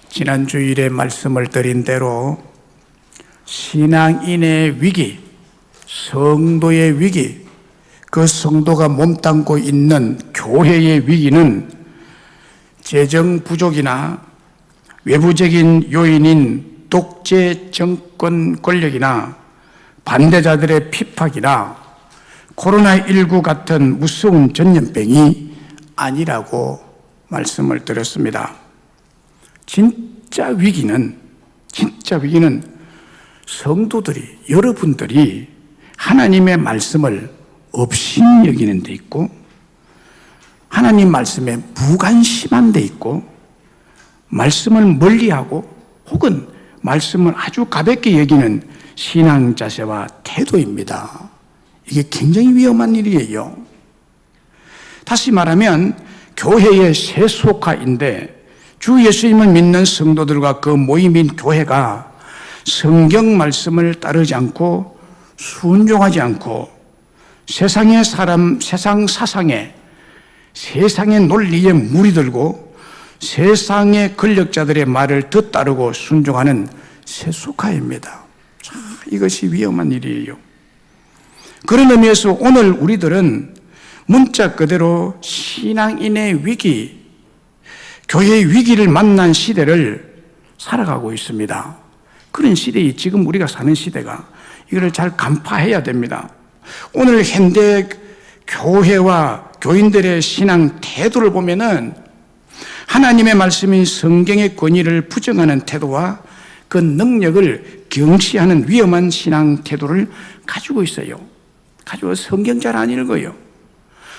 지난 주일에 말씀을 드린 대로 신앙인의 위기, 성도의 위기, 그 성도가 몸담고 있는 교회의 위기는 재정 부족이나 외부적인 요인인 독재 정권 권력이나 반대자들의 핍박이나 코로나19 같은 무서운 전염병이 아니라고 말씀을 드렸습니다. 진짜 위기는 성도들이, 여러분들이 하나님의 말씀을 업신 여기는 데 있고, 하나님 말씀에 무관심한 데 있고, 말씀을 멀리하고 혹은 말씀을 아주 가볍게 여기는 신앙 자세와 태도입니다. 이게 굉장히 위험한 일이에요. 다시 말하면 교회의 세속화인데, 주 예수님을 믿는 성도들과 그 모임인 교회가 성경 말씀을 따르지 않고 순종하지 않고 세상의 사람, 세상 사상에, 세상의 논리에 물이 들고 세상의 권력자들의 말을 따르고 순종하는 세속화입니다. 자, 이것이 위험한 일이에요. 그런 의미에서 오늘 우리들은 문자 그대로 신앙인의 위기, 교회의 위기를 만난 시대를 살아가고 있습니다. 그런 시대에 지금 우리가 사는 시대가 이거를 잘 간파해야 됩니다. 오늘 현대 교회와 교인들의 신앙 태도를 보면은 하나님의 말씀인 성경의 권위를 부정하는 태도와 그 능력을 경시하는 위험한 신앙 태도를 가지고 있어요. 가지고 성경 잘 안 읽어요.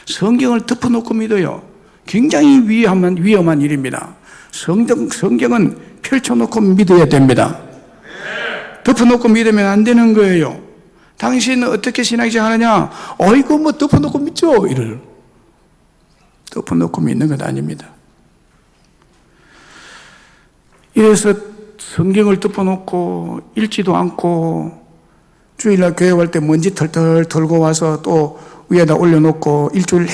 성경을 덮어놓고 믿어요. 굉장히 위험한 일입니다. 성경은 펼쳐놓고 믿어야 됩니다. 덮어놓고 믿으면 안 되는 거예요. 당신은 어떻게 신앙생활하냐? 어이구 뭐 덮어놓고 믿죠? 이를 덮어놓고 믿는 것 아닙니다. 이래서 성경을 덮어놓고 읽지도 않고 주일날 교회 갈 때 먼지 털털 털고 와서 또 위에다 올려놓고 일주일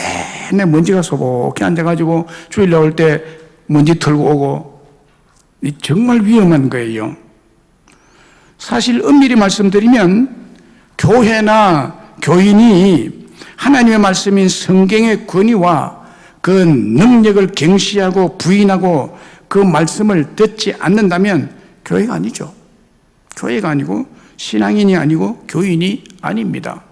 내내 먼지가 소복히 앉아가지고 주일날 올 때 먼지 털고 오고, 정말 위험한 거예요. 사실 엄밀히 말씀드리면 교회나 교인이 하나님의 말씀인 성경의 권위와 그 능력을 경시하고 부인하고 그 말씀을 듣지 않는다면 교회가 아니죠. 교회가 아니고 신앙인이 아니고 교인이 아닙니다.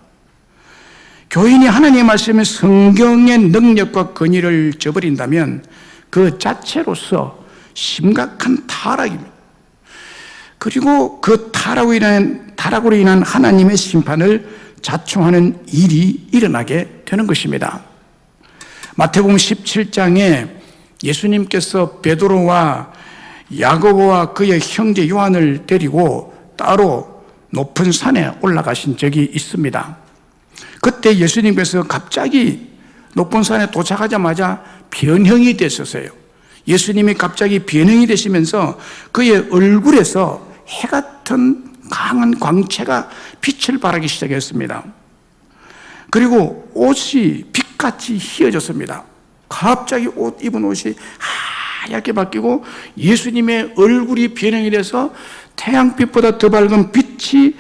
교인이 하나님의 말씀인 성경의 능력과 권위를 저버린다면 그 자체로서 심각한 타락입니다. 그리고 그 타락으로 인한 하나님의 심판을 자초하는 일이 일어나게 되는 것입니다. 마태복음 17장에 예수님께서 베드로와 야고보와 그의 형제 요한을 데리고 따로 높은 산에 올라가신 적이 있습니다. 그때 예수님께서 갑자기 높은 산에 도착하자마자 변형이 됐었어요. 예수님이 갑자기 변형이 되시면서 그의 얼굴에서 해 같은 강한 광채가 빛을 발하기 시작했습니다. 그리고 옷이 빛같이 휘어졌습니다. 갑자기 입은 옷이 하얗게 바뀌고 예수님의 얼굴이 변형이 돼서 태양빛보다 더 밝은 빛이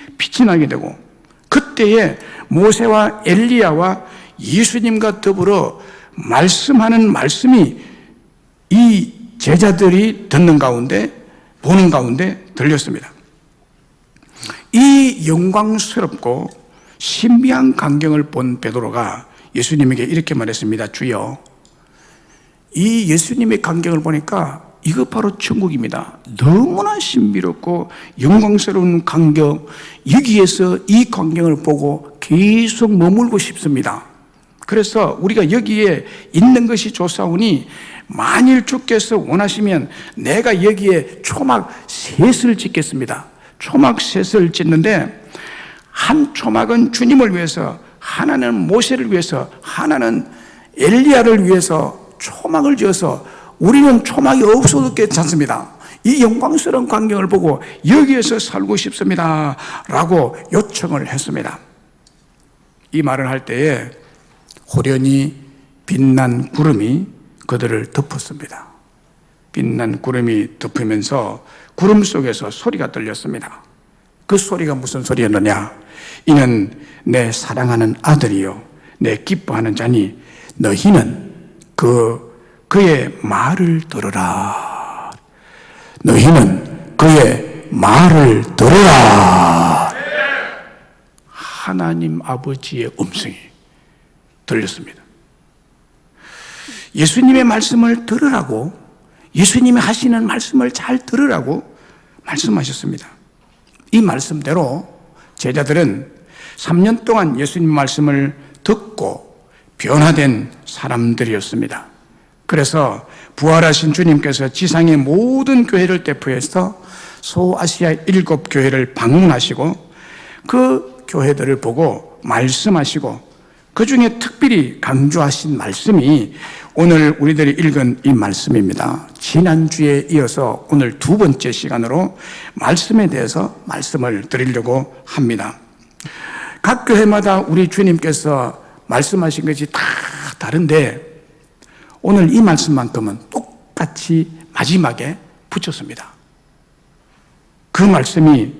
나게 되고, 그때에 모세와 엘리야와 예수님과 더불어 말씀하는 말씀이 이 제자들이 듣는 가운데, 보는 가운데 들렸습니다. 이 영광스럽고 신비한 광경을 본 베드로가 예수님에게 이렇게 말했습니다. 주여, 이 예수님의 광경을 보니까 이거 바로 천국입니다. 너무나 신비롭고 영광스러운 광경, 여기에서 이 광경을 보고 계속 머물고 싶습니다. 그래서 우리가 여기에 있는 것이 좋사오니 만일 주께서 원하시면 내가 여기에 초막 셋을 짓겠습니다. 초막 셋을 짓는데 한 초막은 주님을 위해서, 하나는 모세를 위해서, 하나는 엘리야를 위해서 초막을 지어서 우리는 초막이 없어도 괜찮습니다. 이 영광스러운 광경을 보고 여기에서 살고 싶습니다 라고 요청을 했습니다. 이 말을 할 때에 호련히 빛난 구름이 그들을 덮었습니다. 빛난 구름이 덮으면서 구름 속에서 소리가 들렸습니다. 그 소리가 무슨 소리였느냐? 이는 내 사랑하는 아들이요 내 기뻐하는 자니 너희는 그의 말을 들으라. 너희는 그의 말을 들으라. 하나님 아버지의 음성이 들렸습니다. 예수님의 말씀을 들으라고, 예수님이 하시는 말씀을 잘 들으라고 말씀하셨습니다. 이 말씀대로 제자들은 3년 동안 예수님 말씀을 듣고 변화된 사람들이었습니다. 그래서 부활하신 주님께서 지상의 모든 교회를 대표해서 소아시아 7교회를 방문하시고 그 교회들을 보고 말씀하시고 그 중에 특별히 강조하신 말씀이 오늘 우리들이 읽은 이 말씀입니다. 지난주에 이어서 오늘 두 번째 시간으로 말씀에 대해서 말씀을 드리려고 합니다. 각 교회마다 우리 주님께서 말씀하신 것이 다 다른데 오늘 이 말씀만큼은 똑같이 마지막에 붙였습니다. 그 말씀이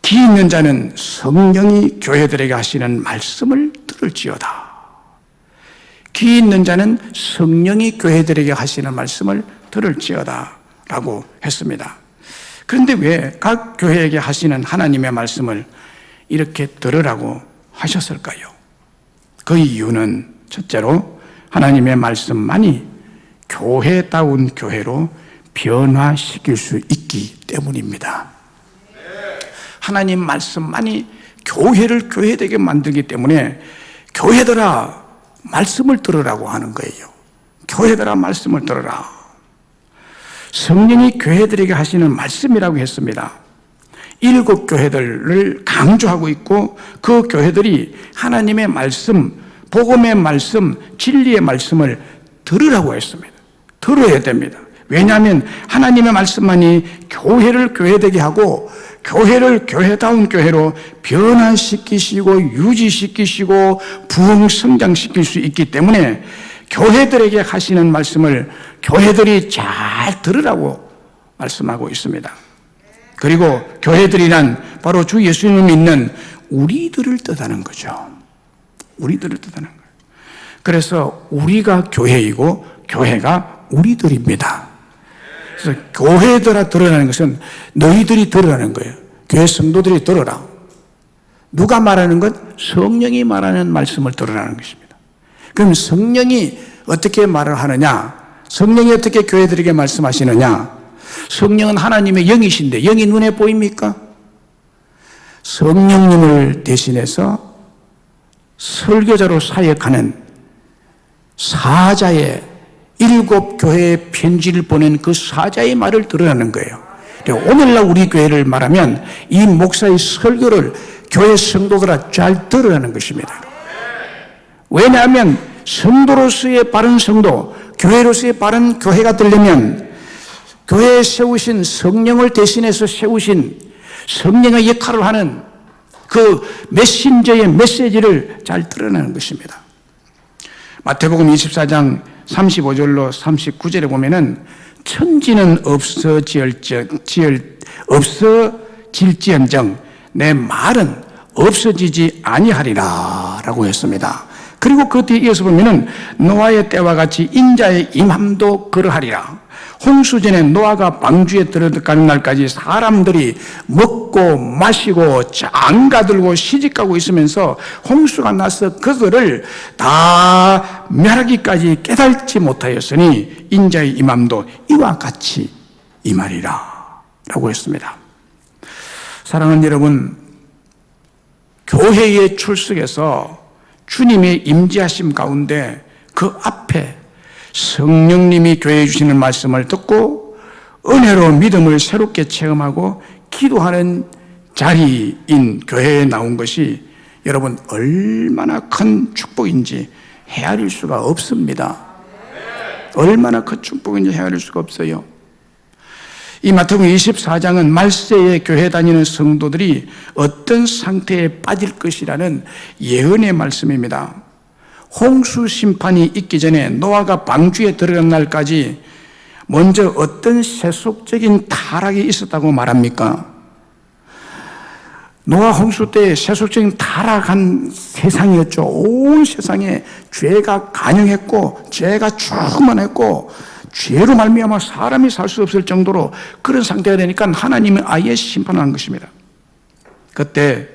기 있는 자는 성령이 교회들에게 하시는 말씀을 들을지어다. 기 있는 자는 성령이 교회들에게 하시는 말씀을 들을지어다 라고 했습니다. 그런데 왜 각 교회에게 하시는 하나님의 말씀을 이렇게 들으라고 하셨을까요? 그 이유는 첫째로 하나님의 말씀만이 교회다운 교회로 변화시킬 수 있기 때문입니다. 하나님 말씀만이 교회를 교회되게 만들기 때문에 교회들아 말씀을 들으라고 하는 거예요. 교회들아 말씀을 들으라. 성령이 교회들에게 하시는 말씀이라고 했습니다. 7교회들을 강조하고 있고 그 교회들이 하나님의 말씀, 복음의 말씀, 진리의 말씀을 들으라고 했습니다. 들어야 됩니다. 왜냐하면 하나님의 말씀만이 교회를 교회되게 하고 교회를 교회다운 교회로 변화시키시고 유지시키시고 부흥 성장시킬 수 있기 때문에 교회들에게 하시는 말씀을 교회들이 잘 들으라고 말씀하고 있습니다. 그리고 교회들이란 바로 주 예수님을 믿는 우리들을 뜻하는 거죠. 우리들을 뜻하는 거예요. 그래서 우리가 교회이고 교회가 우리들입니다. 그래서 교회들아 들으라는 것은 너희들이 들으라는 거예요. 교회 성도들이 들으라. 누가 말하는 것? 성령이 말하는 말씀을 들으라는 것입니다. 그럼 성령이 어떻게 말을 하느냐? 성령이 어떻게 교회들에게 말씀하시느냐? 성령은 하나님의 영이신데 영이 눈에 보입니까? 성령님을 대신해서 설교자로 사역하는 사자의 7교회에 편지를 보낸 그 사자의 말을 들으라는 거예요. 오늘날 우리 교회를 말하면 이 목사의 설교를 교회 성도들아 잘 들으라는 것입니다. 왜냐하면 성도로서의 바른 성도, 교회로서의 바른 교회가 되려면 교회에 세우신 성령을 대신해서 세우신 성령의 역할을 하는 그 메신저의 메시지를 잘 드러내는 것입니다. 마태복음 24장 35절로 39절에 보면은 천지는 없어질지언정 내 말은 없어지지 아니하리라 라고 했습니다. 그리고 그 뒤에 이어서 보면은 노아의 때와 같이 인자의 임함도 그러하리라. 홍수전에 노아가 방주에 들어가는 날까지 사람들이 먹고 마시고 장가들고 시집가고 있으면서 홍수가 나서 그들을 다 멸하기까지 깨달지 못하였으니 인자의 임함도 이와 같이 임하리라 라고 했습니다. 사랑하는 여러분, 교회의 출석에서 주님의 임재하심 가운데 그 앞에 성령님이 교회에 주시는 말씀을 듣고 은혜로 믿음을 새롭게 체험하고 기도하는 자리인 교회에 나온 것이 여러분 얼마나 큰 축복인지 헤아릴 수가 없습니다. 얼마나 큰 축복인지 헤아릴 수가 없어요. 이 마태복음 24장은 말세에 교회 다니는 성도들이 어떤 상태에 빠질 것이라는 예언의 말씀입니다. 홍수 심판이 있기 전에 노아가 방주에 들어간 날까지 먼저 어떤 세속적인 타락이 있었다고 말합니까? 노아 홍수 때 세속적인 타락한 세상이었죠. 온 세상에 죄가 간영했고 죄가 충만했고 죄로 말미암아 사람이 살 수 없을 정도로 그런 상태가 되니까 하나님이 아예 심판한 것입니다. 그때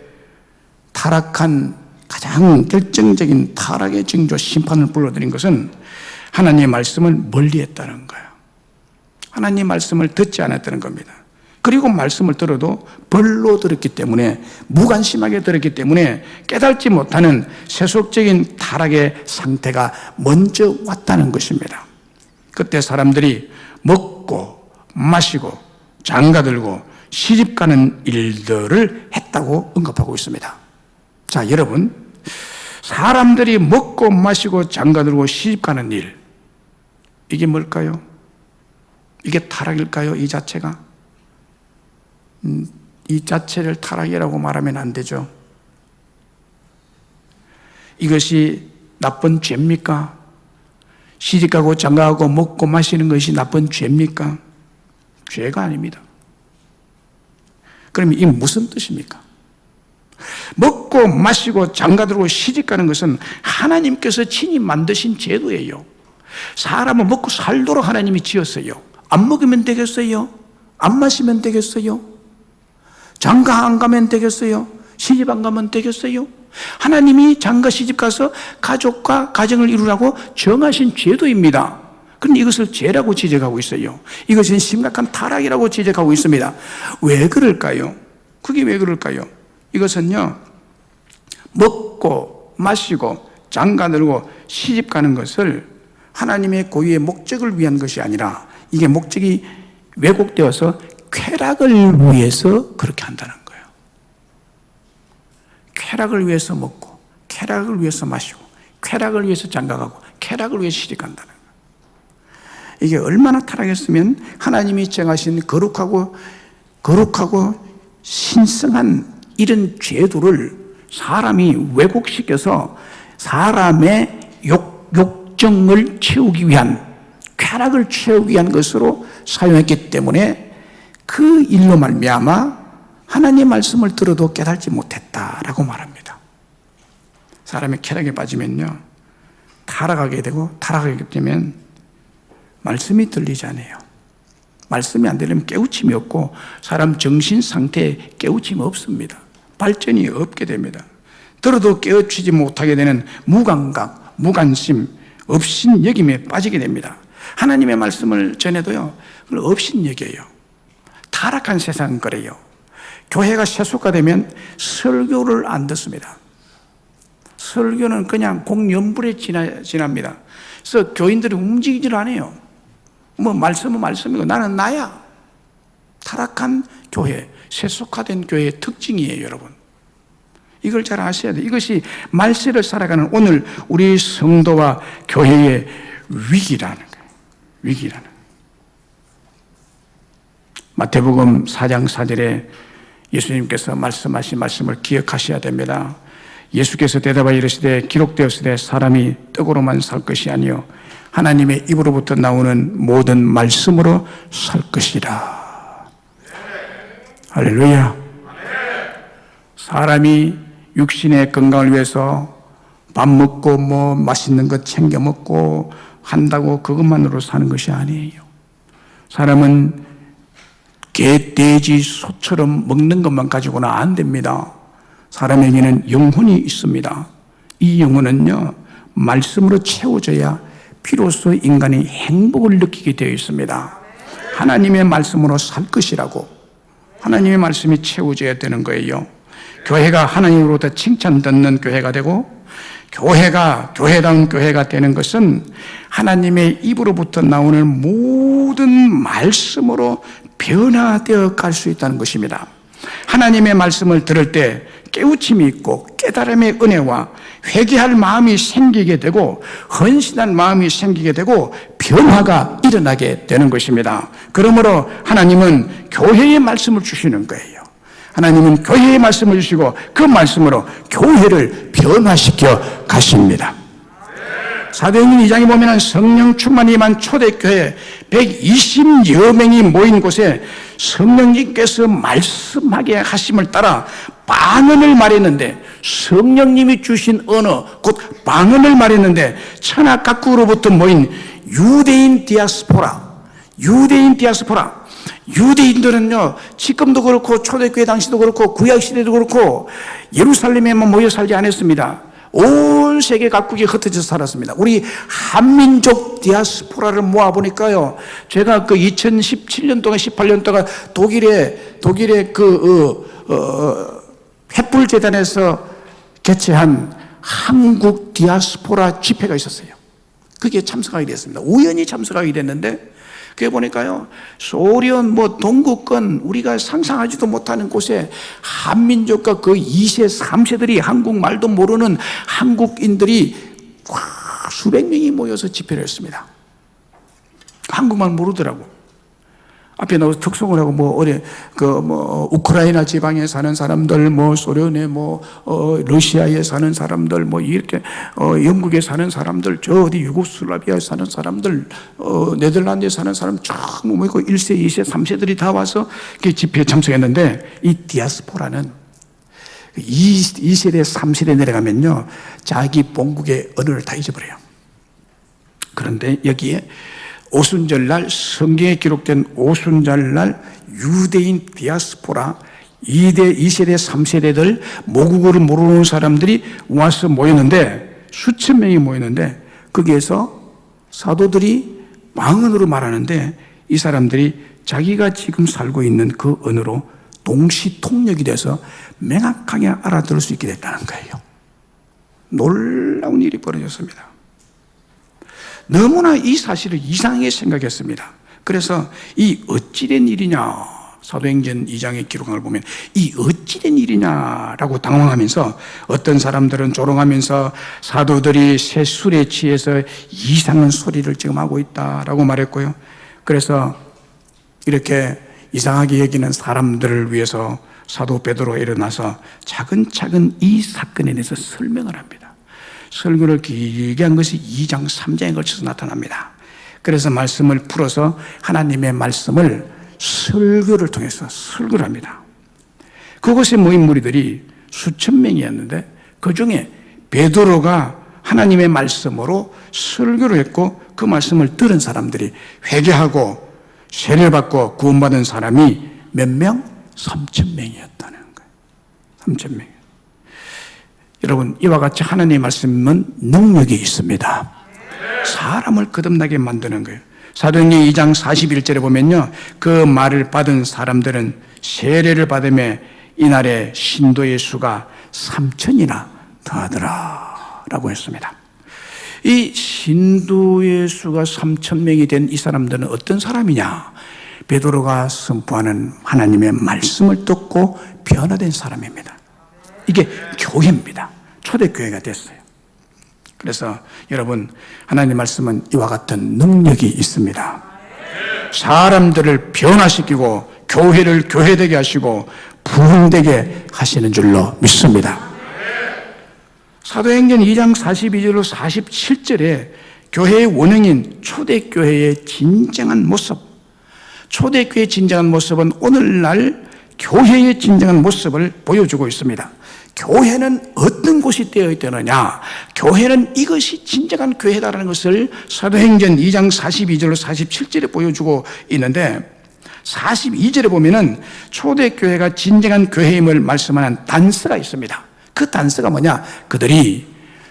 타락한 가장 결정적인 타락의 징조 심판을 불러들인 것은 하나님의 말씀을 멀리했다는 거예요. 하나님의 말씀을 듣지 않았다는 겁니다. 그리고 말씀을 들어도 벌로 들었기 때문에, 무관심하게 들었기 때문에 깨닫지 못하는 세속적인 타락의 상태가 먼저 왔다는 것입니다. 그때 사람들이 먹고 마시고 장가들고 시집가는 일들을 했다고 언급하고 있습니다. 자, 여러분, 사람들이 먹고 마시고 장가들고 시집가는 일, 이게 뭘까요? 이게 타락일까요? 이 자체가? 이 자체를 타락이라고 말하면 안 되죠. 이것이 나쁜 죄입니까? 시집가고 장가가고 먹고 마시는 것이 나쁜 죄입니까? 죄가 아닙니다. 그럼 이게 무슨 뜻입니까? 먹고 마시고 장가들고 시집가는 것은 하나님께서 친히 만드신 제도예요. 사람은 먹고 살도록 하나님이 지었어요. 안 먹으면 되겠어요? 안 마시면 되겠어요? 장가 안 가면 되겠어요? 시집 안 가면 되겠어요? 하나님이 장가 시집 가서 가족과 가정을 이루라고 정하신 제도입니다. 그런데 이것을 죄라고 지적하고 있어요. 이것은 심각한 타락이라고 지적하고 있습니다. 왜 그럴까요? 그게 왜 그럴까요? 이것은요, 먹고 마시고 장가들고 시집 가는 것을 하나님의 고유의 목적을 위한 것이 아니라 이게 목적이 왜곡되어서 쾌락을 위해서 그렇게 한다는 거예요. 쾌락을 위해서 먹고, 쾌락을 위해서 마시고, 쾌락을 위해서 장가가고, 쾌락을 위해서 시집 간다는 거예요. 이게 얼마나 타락했으면 하나님이 정하신 거룩하고 신성한 이런 제도를 사람이 왜곡시켜서 사람의 욕정을 채우기 위한, 쾌락을 채우기 위한 것으로 사용했기 때문에 그 일로 말미암아 하나님의 말씀을 들어도 깨달지 못했다라고 말합니다. 사람이 쾌락에 빠지면요, 타락하게 되고, 타락하게 되면 말씀이 들리지 않아요. 말씀이 안 들리면 깨우침이 없고 사람 정신 상태에 깨우침이 없습니다. 발전이 없게 됩니다. 들어도 깨우치지 못하게 되는 무감각, 무관심, 업신여김에 빠지게 됩니다. 하나님의 말씀을 전해도요, 그걸 업신여겨요. 타락한 세상은 그래요. 교회가 세속화되면 설교를 안 듣습니다. 설교는 그냥 공연불에 지납니다. 그래서 교인들이 움직이질 않아요. 뭐 말씀은 말씀이고 나는 나야. 타락한 교회, 세속화된 교회의 특징이에요, 여러분. 이걸 잘 아셔야 돼요. 이것이 말세를 살아가는 오늘 우리 성도와 교회의 위기라는 거예요. 위기라는 거예요. 마태복음 4장 4절에 예수님께서 말씀하신 말씀을 기억하셔야 됩니다. 예수께서 대답하여 이르시되 기록되었으되 사람이 떡으로만 살 것이 아니요 하나님의 입으로부터 나오는 모든 말씀으로 살 것이라. 할렐루야. 사람이 육신의 건강을 위해서 밥 먹고 뭐 맛있는 것 챙겨 먹고 한다고 그것만으로 사는 것이 아니에요. 사람은 개, 돼지, 소처럼 먹는 것만 가지고는 안 됩니다. 사람에게는 영혼이 있습니다. 이 영혼은요, 말씀으로 채워져야 비로소 인간이 행복을 느끼게 되어 있습니다. 하나님의 말씀으로 살 것이라고. 하나님의 말씀이 채워져야 되는 거예요. 교회가 하나님으로부터 칭찬 듣는 교회가 되고, 교회가 교회다운 교회가 되는 것은 하나님의 입으로부터 나오는 모든 말씀으로 변화되어 갈 수 있다는 것입니다. 하나님의 말씀을 들을 때 깨우침이 있고 깨달음의 은혜와 회개할 마음이 생기게 되고 헌신한 마음이 생기게 되고 변화가 일어나게 되는 것입니다. 그러므로 하나님은 교회의 말씀을 주시는 거예요. 하나님은 교회의 말씀을 주시고 그 말씀으로 교회를 변화시켜 가십니다. 사도행전 2장에 보면 성령 충만이 임한 초대교회 120여 명이 모인 곳에 성령님께서 말씀하게 하심을 따라 방언을 말했는데, 성령님이 주신 언어 곧 방언을 말했는데 천하 각국으로부터 모인 유대인 디아스포라, 유대인들은요, 지금도 그렇고 초대교회 당시도 그렇고 구약시대도 그렇고 예루살렘에만 모여 살지 않았습니다. 온 세계 각국에 흩어져서 살았습니다. 우리 한민족 디아스포라를 모아보니까요, 제가 그 2017년 동안 18년 동안 독일의 횃불재단에서 개최한 한국 디아스포라 집회가 있었어요. 그게 참석하게 됐습니다. 우연히 참석하게 됐는데, 그게 보니까요, 소련, 동구권, 우리가 상상하지도 못하는 곳에 한민족과 그 2세, 3세들이 한국말도 모르는 한국인들이 수백 명이 모여서 집회를 했습니다. 한국말 모르더라고. 앞에 나와서 특송을 하고, 우크라이나 지방에 사는 사람들, 소련에, 러시아에 사는 사람들, 이렇게, 영국에 사는 사람들, 저 어디 유고슬라비아에 사는 사람들, 네덜란드에 사는 사람 쫙 모이고 1세, 2세, 3세들이 다 와서 집회에 참석했는데, 이 디아스포라는 2세대, 3세대 내려가면요, 자기 본국의 언어를 다 잊어버려요. 그런데 여기에 오순절날, 성경에 기록된 오순절날 유대인 디아스포라 2세대, 3세대들 모국어를 모르는 사람들이 와서 모였는데, 수천 명이 모였는데, 거기에서 사도들이 방언으로 말하는데, 이 사람들이 자기가 지금 살고 있는 그 언어로 동시통역이 돼서 명확하게 알아들을 수 있게 됐다는 거예요. 놀라운 일이 벌어졌습니다. 너무나 이 사실을 이상하게 생각했습니다. 그래서 이 어찌된 일이냐, 사도행전 2장의 기록을 보면 이 어찌된 일이냐라고 당황하면서, 어떤 사람들은 조롱하면서 사도들이 새 술에 취해서 이상한 소리를 지금 하고 있다라고 말했고요. 그래서 이렇게 이상하게 여기는 사람들을 위해서 사도 베드로가 일어나서 차근차근 이 사건에 대해서 설명을 합니다. 설교를 길게 한 것이 2장, 3장에 걸쳐서 나타납니다. 그래서 말씀을 풀어서 하나님의 말씀을 설교를 통해서 설교를 합니다. 그곳에 모인 무리들이 수천 명이었는데, 그 중에 베드로가 하나님의 말씀으로 설교를 했고, 그 말씀을 들은 사람들이 회개하고 세례를 받고 구원받은 사람이 몇 명? 3,000명이었다는 거예요. 3,000명. 여러분, 이와 같이 하나님의 말씀은 능력이 있습니다. 사람을 거듭나게 만드는 거예요. 사도행전 2장 41절에 보면요, 그 말을 받은 사람들은 세례를 받으며 이날에 신도의 수가 3,000이나 더하더라 라고 했습니다. 이 신도의 수가 3,000명이 된 이 사람들은 어떤 사람이냐? 베드로가 선포하는 하나님의 말씀을 듣고 변화된 사람입니다. 이게 교회입니다. 초대교회가 됐어요. 그래서 여러분, 하나님의 말씀은 이와 같은 능력이 있습니다. 사람들을 변화시키고 교회를 교회되게 하시고 부흥되게 하시는 줄로 믿습니다. 사도행전 2장 42절로 47절에 교회의 원형인 초대교회의 진정한 모습, 초대교회의 진정한 모습은 오늘날 교회의 진정한 모습을 보여주고 있습니다. 교회는 어떤 곳이 되어 있느냐? 교회는 이것이 진정한 교회다라는 것을 사도행전 2장 42절로 47절에 보여주고 있는데, 42절에 보면은 초대교회가 진정한 교회임을 말씀하는 단서가 있습니다. 그 단서가 뭐냐? 그들이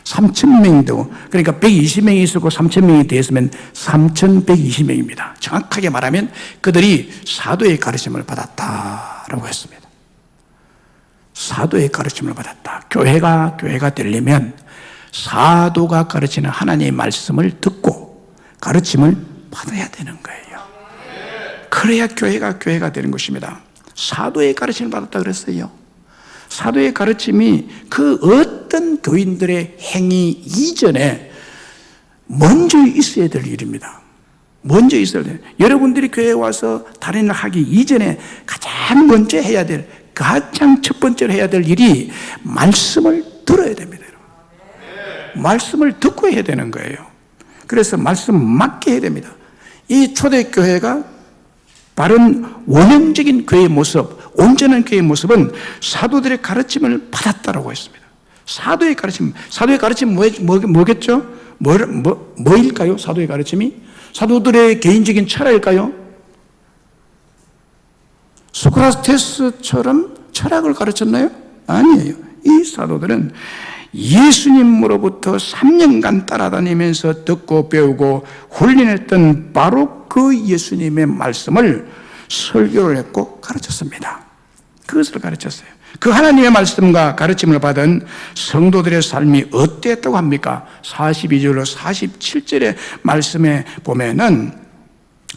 3,000명도, 그러니까 120명이 있었고 3,000명이 되었으면 3,120명입니다. 정확하게 말하면 그들이 사도의 가르침을 받았다라고 했습니다. 사도의 가르침을 받았다. 교회가 되려면 사도가 가르치는 하나님의 말씀을 듣고 가르침을 받아야 되는 거예요. 그래야 교회가 되는 것입니다. 사도의 가르침을 받았다 그랬어요. 사도의 가르침이 그 어떤 교인들의 행위 이전에 먼저 있어야 될 일입니다. 먼저 있어야 돼요. 여러분들이 교회에 와서 다른 일을 하기 이전에 가장 먼저 해야 될, 가장 첫 번째로 해야 될 일이 말씀을 들어야 됩니다. 말씀을 듣고 해야 되는 거예요. 그래서 말씀 맞게 해야 됩니다. 이 초대교회가 바른 원형적인 교회의 모습, 온전한 교회의 모습은 사도들의 가르침을 받았다라고 했습니다. 사도의 가르침 뭐겠죠? 뭐일까요? 사도의 가르침이? 사도들의 개인적인 철학일까요? 소크라테스처럼 철학을 가르쳤나요? 아니에요. 이 사도들은 예수님으로부터 3년간 따라다니면서 듣고 배우고 훈련했던 바로 그 예수님의 말씀을 설교를 했고 가르쳤습니다. 그것을 가르쳤어요. 그 하나님의 말씀과 가르침을 받은 성도들의 삶이 어땠다고 합니까? 42절로 47절의 말씀에 보면은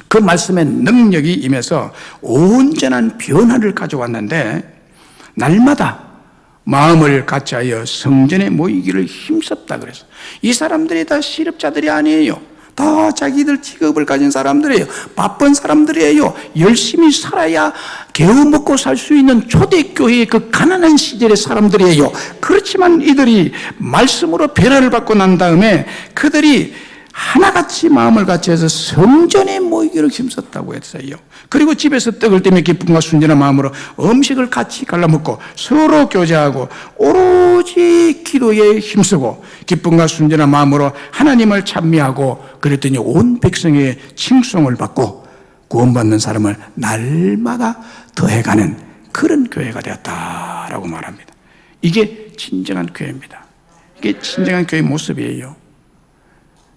그 말씀의 능력이 임해서 온전한 변화를 가져왔는데 날마다 마음을 같이하여 성전에 모이기를 힘썼다 그래서 이 사람들이 다 시럽자들이 아니에요. 다 자기들 직업을 가진 사람들이에요. 바쁜 사람들이에요. 열심히 살아야 개우 먹고 살 수 있는 초대교회의 그 가난한 시절의 사람들이에요. 그렇지만 이들이 말씀으로 변화를 받고 난 다음에 그들이 하나같이 마음을 같이 해서 성전에 모이기를 힘썼다고 했어요. 그리고 집에서 떡을 떼며 기쁨과 순전한 마음으로 음식을 같이 갈라먹고 서로 교제하고 오로지 기도에 힘쓰고 기쁨과 순전한 마음으로 하나님을 찬미하고 그랬더니 온 백성의 칭송을 받고 구원받는 사람을 날마다 더해가는 그런 교회가 되었다라고 말합니다. 이게 진정한 교회입니다. 이게 진정한 교회의 모습이에요.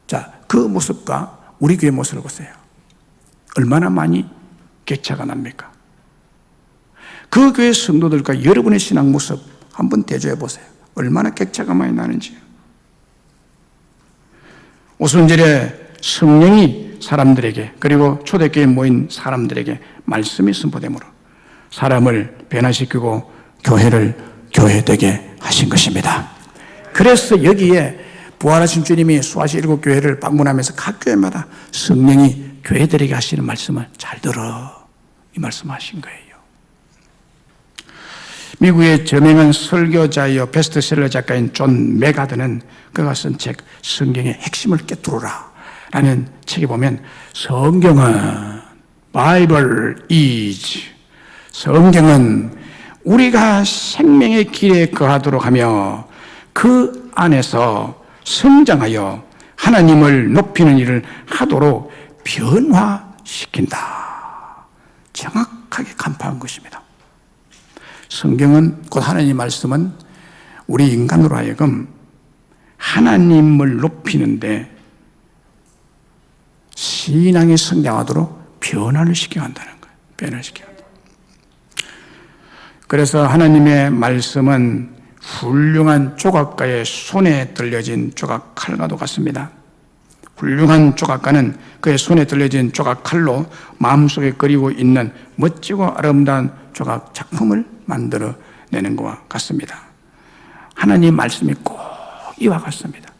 자, 그 모습과 우리 교회 모습을 보세요. 얼마나 많이 격차가 납니까? 그 교회 성도들과 여러분의 신앙 모습 한번 대조해 보세요. 얼마나 격차가 많이 나는지요. 오순절에 성령이 사람들에게 그리고 초대교회에 모인 사람들에게 말씀이 선포되므로 사람을 변화시키고 교회를 교회되게 하신 것입니다. 그래서 여기에 부활하신 주님이 수아시 7교회를 방문하면서 각 교회마다 성령이 교회들에게 하시는 말씀을 잘 들어 이 말씀하신 거예요. 미국의 저명한 설교자이요 베스트셀러 작가인 존 메가드는 그가 쓴 책 성경의 핵심을 꿰뚫어라 라는 책에 보면 성경은 Bible is 성경은 우리가 생명의 길에 거하도록 하며 그 안에서 성장하여 하나님을 높이는 일을 하도록 변화시킨다. 정확하게 간파한 것입니다. 성경은 곧 하나님의 말씀은 우리 인간으로 하여금 하나님을 높이는데 신앙이 성장하도록 변화를 시켜야 한다는 거예요. 변화시켜야 한다. 그래서 하나님의 말씀은 훌륭한 조각가의 손에 들려진 조각 칼과도 같습니다. 훌륭한 조각가는 그의 손에 들려진 조각 칼로 마음속에 그리고 있는 멋지고 아름다운 조각 작품을 만들어내는 것과 같습니다. 하나님 말씀이 꼭 이와 같습니다.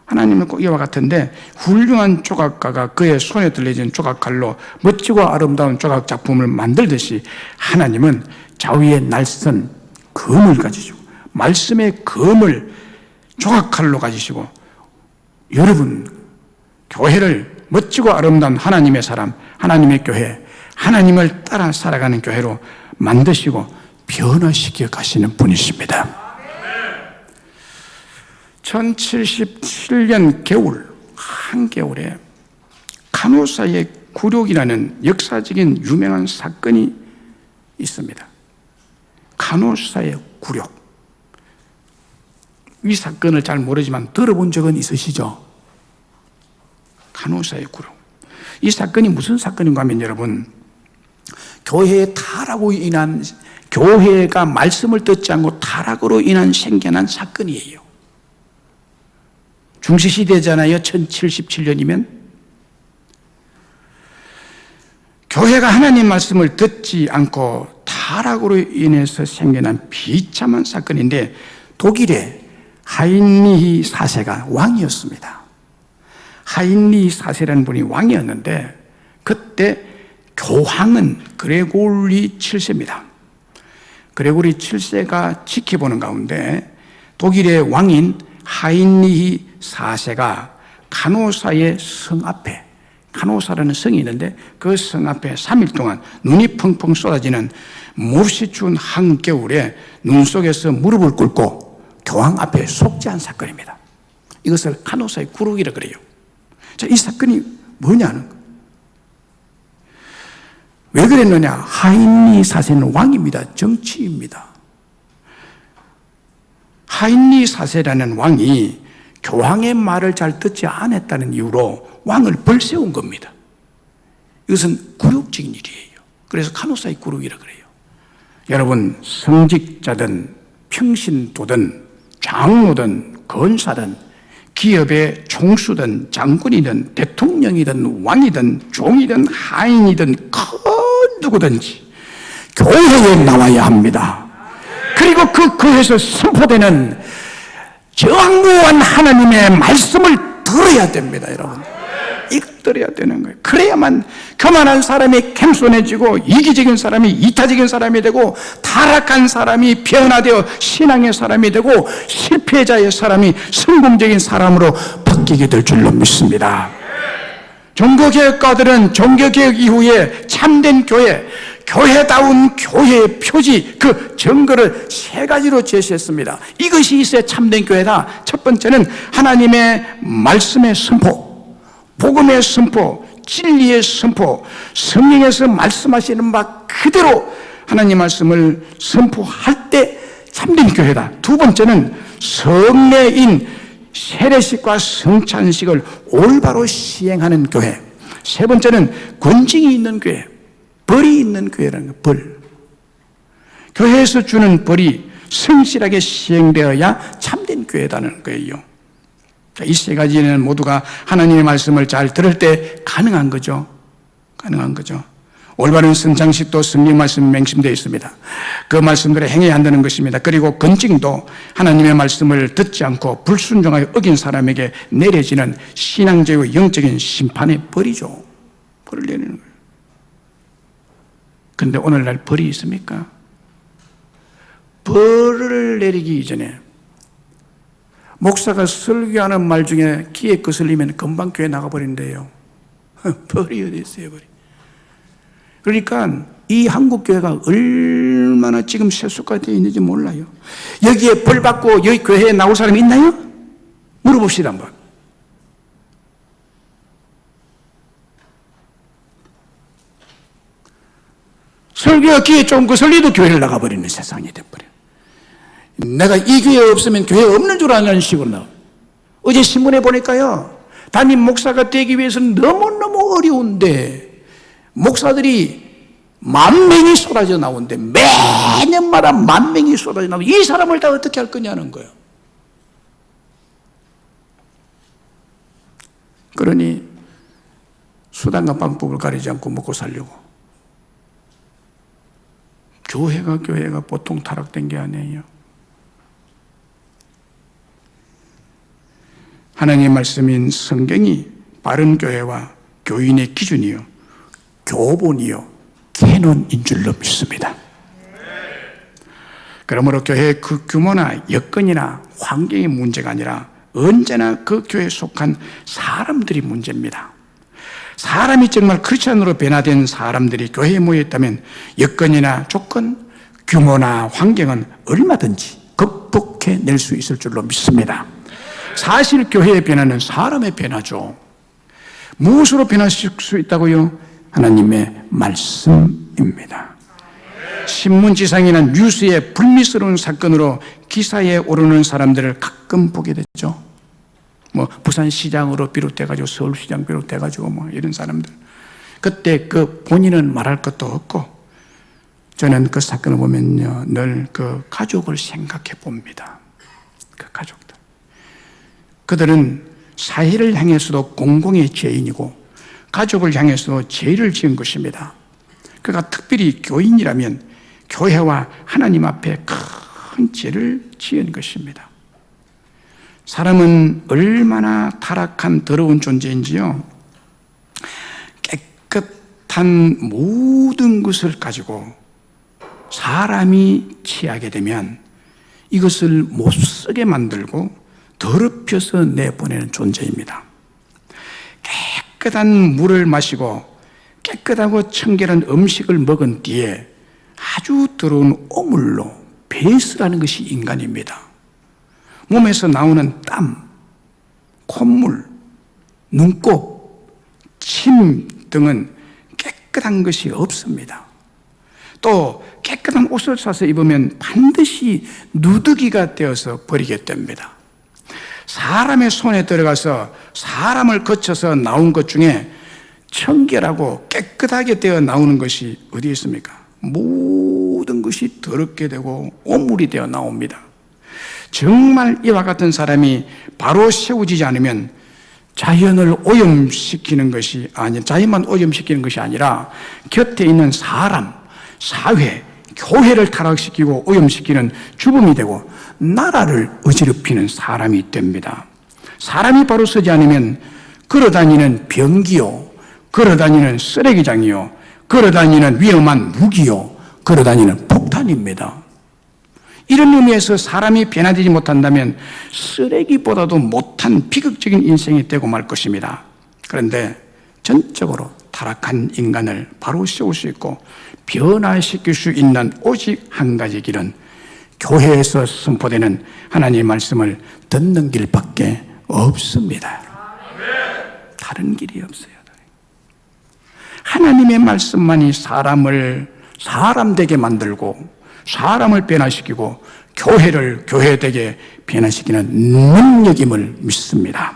하나님은 꼭 이와 같은데 훌륭한 조각가가 그의 손에 들려진 조각 칼로 멋지고 아름다운 조각 작품을 만들듯이 하나님은 좌우에 날선 검을 가지시고 말씀의 검을 조각칼로 가지시고 여러분 교회를 멋지고 아름다운 하나님의 사람, 하나님의 교회, 하나님을 따라 살아가는 교회로 만드시고 변화시켜 가시는 분이십니다. 1077년 겨울 한겨울에 간호사의 굴욕이라는 역사적인 유명한 사건이 있습니다. 간호사의 굴욕. 이 사건을 잘 모르지만 들어본 적은 있으시죠? 간호사의 굴욕. 이 사건이 무슨 사건인가 하면 여러분 교회의 타락으로 인한 교회가 말씀을 듣지 않고 타락으로 인한 생겨난 사건이에요. 중세시대잖아요. 1077년이면 교회가 하나님 말씀을 듣지 않고 타락으로 인해서 생겨난 비참한 사건인데 독일의 하인리히 4세가 왕이었습니다. 하인리히 4세라는 분이 왕이었는데 그때 교황은 그레고리 7세입니다. 그레고리 7세가 지켜보는 가운데 독일의 왕인 하인리 4세가 가노사의 성 앞에, 가노사라는 성이 있는데 그 성 앞에 3일 동안 눈이 펑펑 쏟아지는 몹시 추운 한겨울에 눈 속에서 무릎을 꿇고 교황 앞에 속죄한 사건입니다. 이것을 가노사의 구룩이라 그래요. 자, 이 사건이 뭐냐는 거예요. 왜 그랬느냐? 하인리 4세는 왕입니다. 정치입니다. 하인리 4세라는 왕이 교황의 말을 잘 듣지 않았다는 이유로 왕을 벌세운 겁니다. 이것은 굴욕적인 일이에요. 그래서 가노사의 굴욕이라 그래요. 여러분, 성직자든 평신도든 장로든 권사든 기업의 총수든 장군이든 대통령이든 왕이든 종이든 하인이든 그 누구든지 교회에 나와야 합니다. 그리고 그 교회에서 선포되는 정무한 하나님의 말씀을 들어야 됩니다, 여러분. 이거 들어야 되는 거예요. 그래야만 교만한 사람이 겸손해지고 이기적인 사람이 이타적인 사람이 되고 타락한 사람이 변화되어 신앙의 사람이 되고 실패자의 사람이 성공적인 사람으로 바뀌게 될 줄로 믿습니다. 종교개혁가들은 종교개혁 이후에 참된 교회, 교회다운 교회의 표지, 그 증거를 3가지로 제시했습니다. 이것이 있어야 참된 교회다. 첫 번째는 하나님의 말씀의 선포, 복음의 선포, 진리의 선포, 성령에서 말씀하시는 바 그대로 하나님 말씀을 선포할 때 참된 교회다. 두 번째는 성례인 세례식과 성찬식을 올바로 시행하는 교회. 세 번째는 권징이 있는 교회, 벌이 있는 교회라는 거예요. 벌. 교회에서 주는 벌이 성실하게 시행되어야 참된 교회라는 거예요. 이 3가지는 모두가 하나님의 말씀을 잘 들을 때 가능한 거죠. 가능한 거죠. 올바른 성찬식도 성령 말씀 맹심되어 있습니다. 그 말씀대로 행해야 한다는 것입니다. 그리고 건증도 하나님의 말씀을 듣지 않고 불순종하여 어긴 사람에게 내려지는 신앙적이고 영적인 심판의 벌이죠. 벌을 내리는 거예요. 그런데 오늘날 벌이 있습니까? 벌을 내리기 이전에 목사가 설교하는 말 중에 귀에 거슬리면 금방 교회 나가버린대요. 벌이 어디 있어요, 벌이. 그러니까 이 한국 교회가 얼마나 지금 세속화 되어 있는지 몰라요. 여기에 벌 받고 여기 교회에 나올 사람이 있나요? 물어봅시다 한번. 설교가 귀에 좀 거슬리도 교회를 나가버리는 세상이 돼버려요. 내가 이 교회에 없으면 교회 없는 줄 아는 식으로 나와요. 어제 신문에 보니까요, 담임 목사가 되기 위해서는 너무너무 어려운데 목사들이 10,000명이 쏟아져 나오는데 매년마다 10,000명이 쏟아져 나오는데 이 사람을 다 어떻게 할 거냐는 거예요. 그러니 수단과 방법을 가리지 않고 먹고 살려고. 교회가 보통 타락된 게 아니에요. 하나님의 말씀인 성경이 바른 교회와 교인의 기준이요, 교본이요, 캐논인 줄로 믿습니다. 그러므로 교회의 그 규모나 여건이나 환경의 문제가 아니라 언제나 그 교회에 속한 사람들이 문제입니다. 사람이 정말 크리스찬으로 변화된 사람들이 교회에 모여있다면 여건이나 조건, 규모나 환경은 얼마든지 극복해낼 수 있을 줄로 믿습니다. 사실 교회의 변화는 사람의 변화죠. 무엇으로 변화시킬 수 있다고요? 하나님의 말씀입니다. 신문지상이나 뉴스의 불미스러운 사건으로 기사에 오르는 사람들을 가끔 보게 되죠. 부산시장으로 비롯돼가지고 서울시장 비롯돼가지고 이런 사람들. 그때 그 본인은 말할 것도 없고, 저는 그 사건을 보면요, 늘 그 가족을 생각해 봅니다. 그 가족들. 그들은 사회를 향해서도 공공의 죄인이고 가족을 향해서도 죄를 지은 것입니다. 그가 특별히 교인이라면 교회와 하나님 앞에 큰 죄를 지은 것입니다. 사람은 얼마나 타락한 더러운 존재인지요, 깨끗한 모든 것을 가지고 사람이 취하게 되면 이것을 못 쓰게 만들고 더럽혀서 내보내는 존재입니다. 깨끗한 물을 마시고 깨끗하고 청결한 음식을 먹은 뒤에 아주 더러운 오물로 배설하는 것이 인간입니다. 몸에서 나오는 땀, 콧물, 눈곱, 침 등은 깨끗한 것이 없습니다. 또 깨끗한 옷을 사서 입으면 반드시 누더기가 되어서 버리게 됩니다. 사람의 손에 들어가서 사람을 거쳐서 나온 것 중에 청결하고 깨끗하게 되어 나오는 것이 어디 있습니까? 모든 것이 더럽게 되고 오물이 되어 나옵니다. 정말 이와 같은 사람이 바로 세워지지 않으면 자연을 오염시키는 것이 자연만 오염시키는 것이 아니라 곁에 있는 사람, 사회, 교회를 타락시키고 오염시키는 주범이 되고 나라를 어지럽히는 사람이 됩니다. 사람이 바로 서지 않으면 걸어다니는 병기요, 걸어다니는 쓰레기장이요, 걸어다니는 위험한 무기요, 걸어다니는 폭탄입니다. 이런 의미에서 사람이 변화되지 못한다면 쓰레기보다도 못한 비극적인 인생이 되고 말 것입니다. 그런데 전적으로 타락한 인간을 바로 세울 수 있고 변화시킬 수 있는 오직 한 가지 길은 교회에서 선포되는 하나님의 말씀을 듣는 길밖에 없습니다. 다른 길이 없어요. 하나님의 말씀만이 사람을 사람되게 만들고 사람을 변화시키고 교회를 교회되게 변화시키는 능력임을 믿습니다.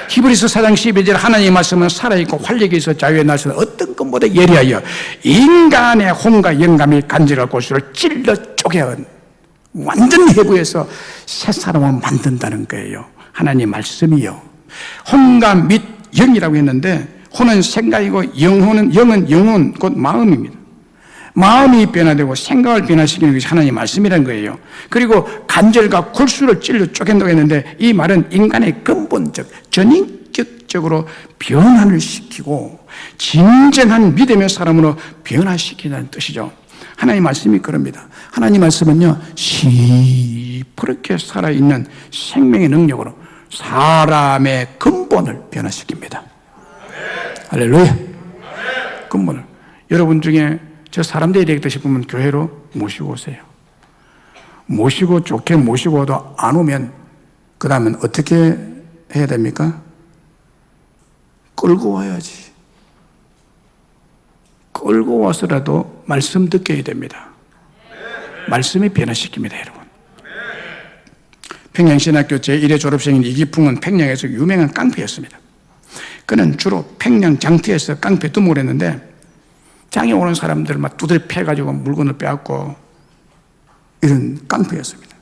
히브리서 4장 12절 하나님의 말씀은 살아있고 활력이 있어 자유의 날씨는 어떤 것보다 예리하여 인간의 혼과 영감이 간절할 곳을 찔러 쪼개어 완전 해부해서 새 사람을 만든다는 거예요. 하나님의 말씀이요. 혼과 및 영이라고 했는데 혼은 생각이고 영은 영혼 곧 마음입니다. 마음이 변화되고 생각을 변화시키는 것이 하나님의 말씀이라는 거예요. 그리고 간절과 골수를 찔러 쪼갠다고 했는데 이 말은 인간의 근본적, 전인격적으로 변화를 시키고 진정한 믿음의 사람으로 변화시키는 뜻이죠. 하나님의 말씀이 그럽니다. 하나님의 말씀은요, 시퍼렇게 살아있는 생명의 능력으로 사람의 근본을 변화시킵니다. 할렐루야. 근본을. 여러분 중에 저 사람들이 되겠다 싶으면 교회로 모시고 오세요. 모시고 좋게 모시고 와도 안 오면 그 다음엔 어떻게 해야 됩니까? 끌고 와야지. 끌고 와서라도 말씀 듣게 해야 됩니다. 말씀이 변화시킵니다, 여러분. 평양신학교 제1회 졸업생인 이기풍은 평양에서 유명한 깡패였습니다. 그는 주로 평양 장터에서 깡패 두목을 했는데 장에 오는 사람들 막 두들 패가지고 물건을 빼앗고 이런 깡패였습니다.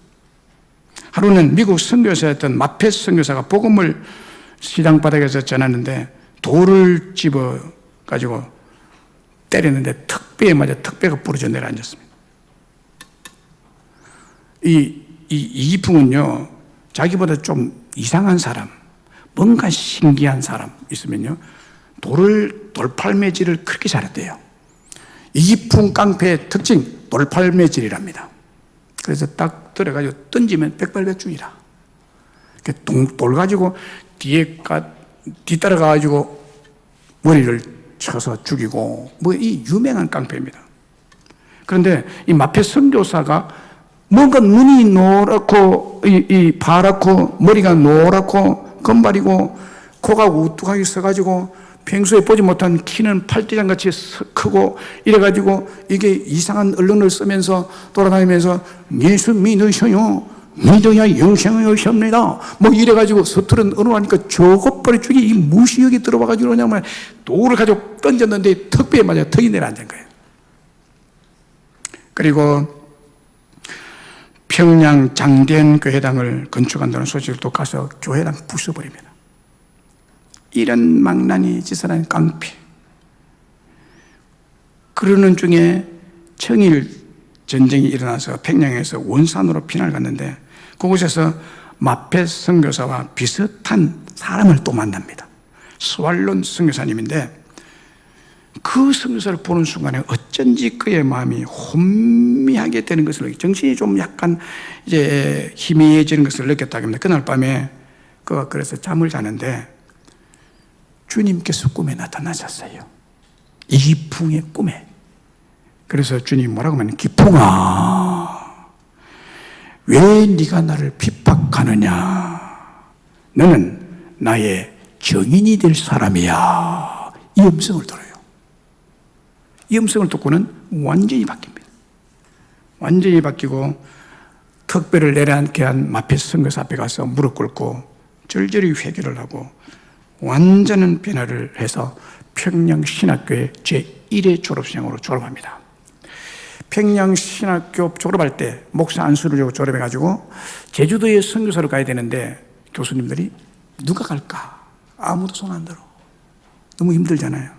하루는 미국 선교사였던 마펫 선교사가 복음을 시장 바닥에서 전하는데 돌을 집어가지고 때렸는데 턱뼈에 맞아 턱뼈가 부러져 내려앉았습니다. 이기풍은요, 자기보다 좀 이상한 사람, 뭔가 신기한 사람 있으면요, 돌팔매질을 그렇게 잘했대요. 이기풍 깡패의 특징, 돌팔매질이랍니다. 그래서 딱 들어가지고 던지면 백발백중이라. 돌 가지고 뒤따라가가지고 머리를 쳐서 죽이고, 이 유명한 깡패입니다. 그런데 이 마펫 선교사가 뭔가 눈이 노랗고, 파랗고, 머리가 노랗고, 금발이고, 코가 우뚝하게 써가지고, 평소에 보지 못한 키는 팔대장같이 크고 이래가지고 이게 이상한 언론을 쓰면서 돌아다니면서 예수 믿으셔요, 믿어야 영생을 얻습니다, 이래가지고 서투른 언어를 하니까 저것버리 죽이 이 무시 여기 들어와가지고 그냥 돌을 가지고 던졌는데 턱뼈에 맞아 턱이 내려앉은 거예요. 그리고 평양 장대현 교회당을 건축한다는 소식을 또 가서 교회당 부숴버립니다. 이런 망나니 짓을 한 깡패. 그러는 중에 청일 전쟁이 일어나서 평양에서 원산으로 피난을 갔는데 그곳에서 마펫 선교사와 비슷한 사람을 또 만납니다. 스왈론 선교사님인데 그 그 성교사를 보는 순간에 어쩐지 그의 마음이 혼미하게 되는 것을, 정신이 좀 약간 이제 희미해지는 것을 느꼈다고 합니다. 그날 밤에 그가 그래서 잠을 자는데 주님께서 꿈에 나타나셨어요. 이기풍의 꿈에. 그래서 주님이 뭐라고 하면, 기풍아, 왜 네가 나를 핍박하느냐? 너는 나의 정인이 될 사람이야. 이 음성을 들어요. 이 음성을 듣고는 완전히 바뀝니다. 완전히 바뀌고 특별을 내려앉게 한 마페 선교사 앞에 가서 무릎 꿇고 절절히 회개를 하고 완전한 변화를 해서 평양신학교의 제1회 졸업생으로 졸업합니다. 평양신학교 졸업할 때 목사 안수를 주고 졸업해가지고 제주도에 선교사로 가야 되는데 교수님들이 누가 갈까? 아무도 손 안 들어. 너무 힘들잖아요.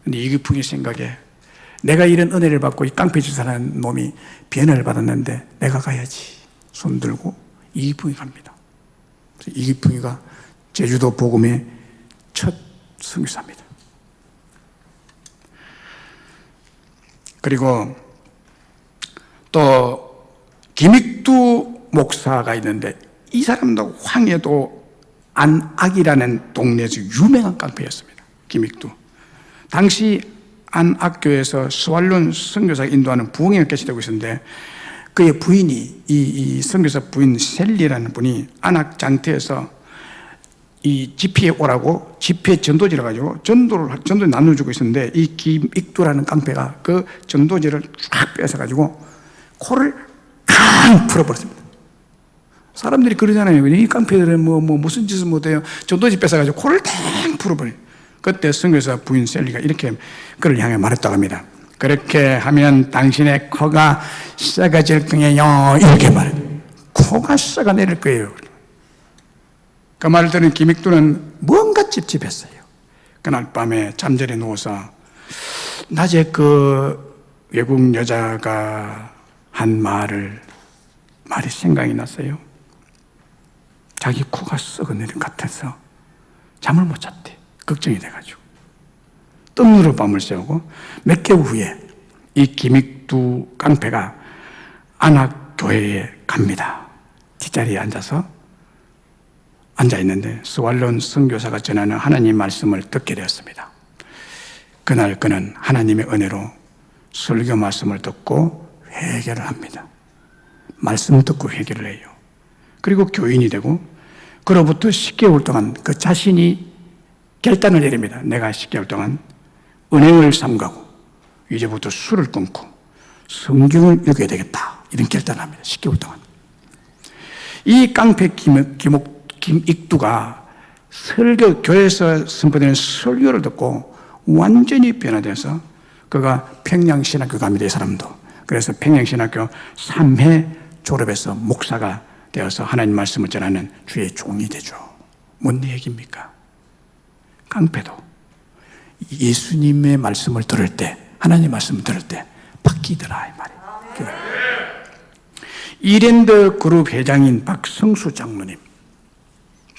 근데 이기풍의 생각에 내가 이런 은혜를 받고 이 깡패짓 하는 놈이 변화를 받았는데 내가 가야지. 손 들고 이기풍이 갑니다. 이기풍이가 제주도 복음의 첫 선교사입니다. 그리고 또 김익두 목사가 있는데 이 사람도 황해도 안악이라는 동네에서 유명한 깡패였습니다. 김익두. 당시 안악교에서 스왈론 선교사가 인도하는 부흥회가 개최되고 있었는데 그의 부인이 이 선교사 부인 셀리라는 분이 안악 장터에서 이 집회에 오라고 집회 전도지를 가지고 전도를 나눠주고 있었는데 이 김익두라는 깡패가 그 전도지를 쫙 뺏어가지고 코를 탕 풀어버렸습니다. 사람들이 그러잖아요. 이 깡패들은 무슨 짓을 못해요. 전도지 뺏어가지고 코를 탕 풀어버려요. 그때 선교사 부인 셀리가 이렇게 그를 향해 말했다고 합니다. 그렇게 하면 당신의 코가 썩어질 거예요. 이렇게 말해요. 코가 썩어내릴 거예요. 그 말을 들은 김익두는 뭔가 찝찝했어요. 그날 밤에 잠자리에 누워서 낮에 그 외국 여자가 한 말이 생각이 났어요. 자기 코가 썩어내릴 것 같아서 잠을 못 잤대. 걱정이 돼가지고 뜬누로 밤을 새우고 몇 개월 후에 이 김익두 깡패가 안악교회에 갑니다. 뒷자리에 앉아있는데 스왈론 선교사가 전하는 하나님 말씀을 듣게 되었습니다. 그날 그는 하나님의 은혜로 설교 말씀을 듣고 회개를 합니다. 말씀 듣고 회개를 해요. 그리고 교인이 되고 그로부터 10개월 동안 그 자신이 결단을 내립니다. 내가 10개월 동안 은행을 삼가고 이제부터 술을 끊고 성경을 읽어야 되겠다. 이런 결단을 합니다. 10개월 동안. 이 깡패 김익두가 교회에서 선포되는 설교를 듣고 완전히 변화돼서 그가 평양신학교 갑니다. 이 사람도. 그래서 평양신학교 3회 졸업해서 목사가 되어서 하나님 말씀을 전하는 주의 종이 되죠. 뭔 얘기입니까? 깡패도 예수님의 말씀을 들을 때, 하나님 말씀을 들을 때 바뀌더라 이 말이에요. 이랜드 그룹 회장인 박성수 장로님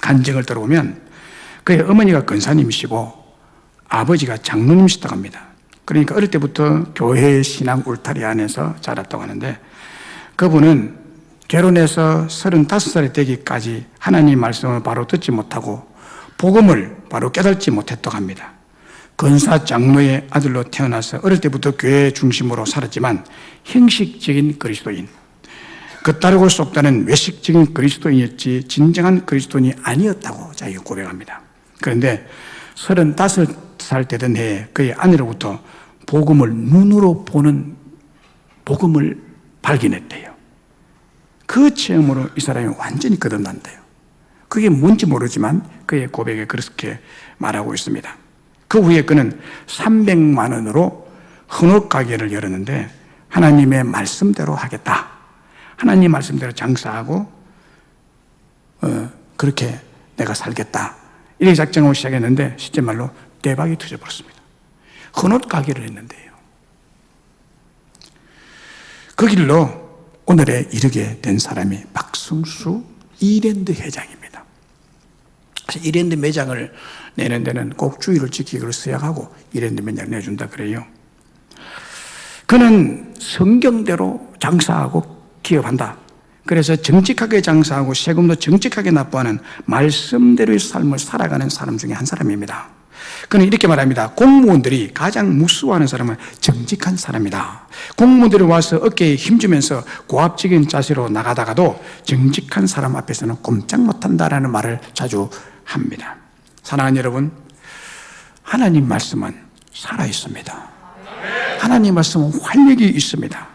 간증을 들어보면 그의 어머니가 권사님이시고 아버지가 장로님이시다고 합니다. 그러니까 어릴 때부터 교회 신앙 울타리 안에서 자랐다고 하는데 그분은 결혼해서 35살이 되기까지 하나님 말씀을 바로 듣지 못하고 복음을 바로 깨닫지 못했다고 합니다. 권사 장로의 아들로 태어나서 어릴 때부터 교회 중심으로 살았지만 형식적인 그리스도인, 겉다르고 쏙다는 외식적인 그리스도인이었지 진정한 그리스도인이 아니었다고 자기가 고백합니다. 그런데 35살 되던 해에 그의 아내로부터 복음을 눈으로 보는 복음을 발견했대요. 그 체험으로 이 사람이 완전히 거듭난대요. 그게 뭔지 모르지만 그의 고백에 그렇게 말하고 있습니다. 그 후에 그는 300만 원으로 헌옷 가게를 열었는데 하나님의 말씀대로 하겠다. 하나님 말씀대로 장사하고 그렇게 내가 살겠다. 이렇게 작정하고 시작했는데 실제 말로 대박이 터져버렸습니다. 헌옷 가게를 했는데요. 그 길로 오늘에 이르게 된 사람이 박성수 이랜드 회장입니다. 그래서 이랜드 매장을 내는 데는 꼭 주의를 지키기로 서약하고 이랜드 매장을 내준다 그래요. 그는 성경대로 장사하고 기업한다. 그래서 정직하게 장사하고 세금도 정직하게 납부하는 말씀대로의 삶을 살아가는 사람 중에 한 사람입니다. 그는 이렇게 말합니다. 공무원들이 가장 무서워하는 사람은 정직한 사람이다. 공무원들이 와서 어깨에 힘주면서 고압적인 자세로 나가다가도 정직한 사람 앞에서는 꼼짝 못한다라는 말을 자주 합니다. 사랑하는 여러분, 하나님 말씀은 살아있습니다. 하나님 말씀은 활력이 있습니다.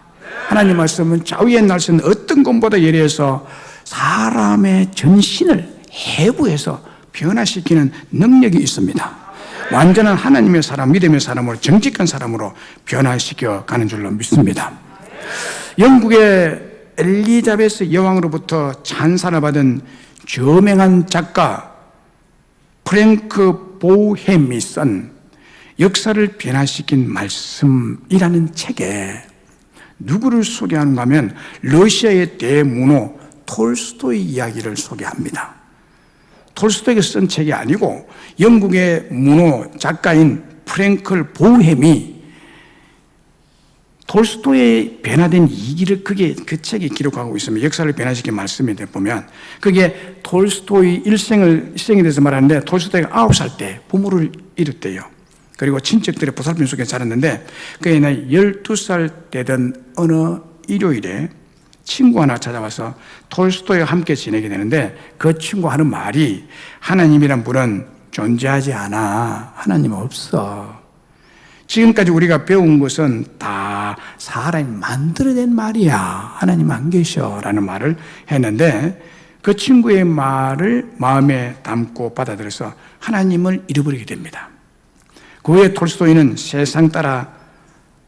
하나님 말씀은 좌우의 날씨는 어떤 것보다 예리해서 사람의 전신을 해부해서 변화시키는 능력이 있습니다. 완전한 하나님의 사람, 믿음의 사람으로, 정직한 사람으로 변화시켜 가는 줄로 믿습니다. 영국의 엘리자베스 여왕으로부터 찬사를 받은 저명한 작가 프랭크 보헤미 쓴 역사를 변화시킨 말씀이라는 책에 누구를 소개하는가 하면 러시아의 대문호 톨스토이 이야기를 소개합니다. 톨스토이가 쓴 책이 아니고 영국의 문호 작가인 프랭클 보헤미 톨스토이의 변화된 이기를 그 책에 기록하고 있습니다. 역사를 변화시킨 말씀에 보면 그게 톨스토이 일생에 대해서 말하는데 톨스토이가 9살 때 부모를 잃었대요. 그리고 친척들의 보살핌 속에 자랐는데 그게 12살 되던 어느 일요일에 친구 하나 찾아와서 톨스토이와 함께 지내게 되는데 그 친구 하는 말이 하나님이란 분은 존재하지 않아. 하나님은 없어. 지금까지 우리가 배운 것은 다 사람이 만들어낸 말이야. 하나님 안 계셔. 라는 말을 했는데 그 친구의 말을 마음에 담고 받아들여서 하나님을 잃어버리게 됩니다. 그 후에 톨스토이는 세상 따라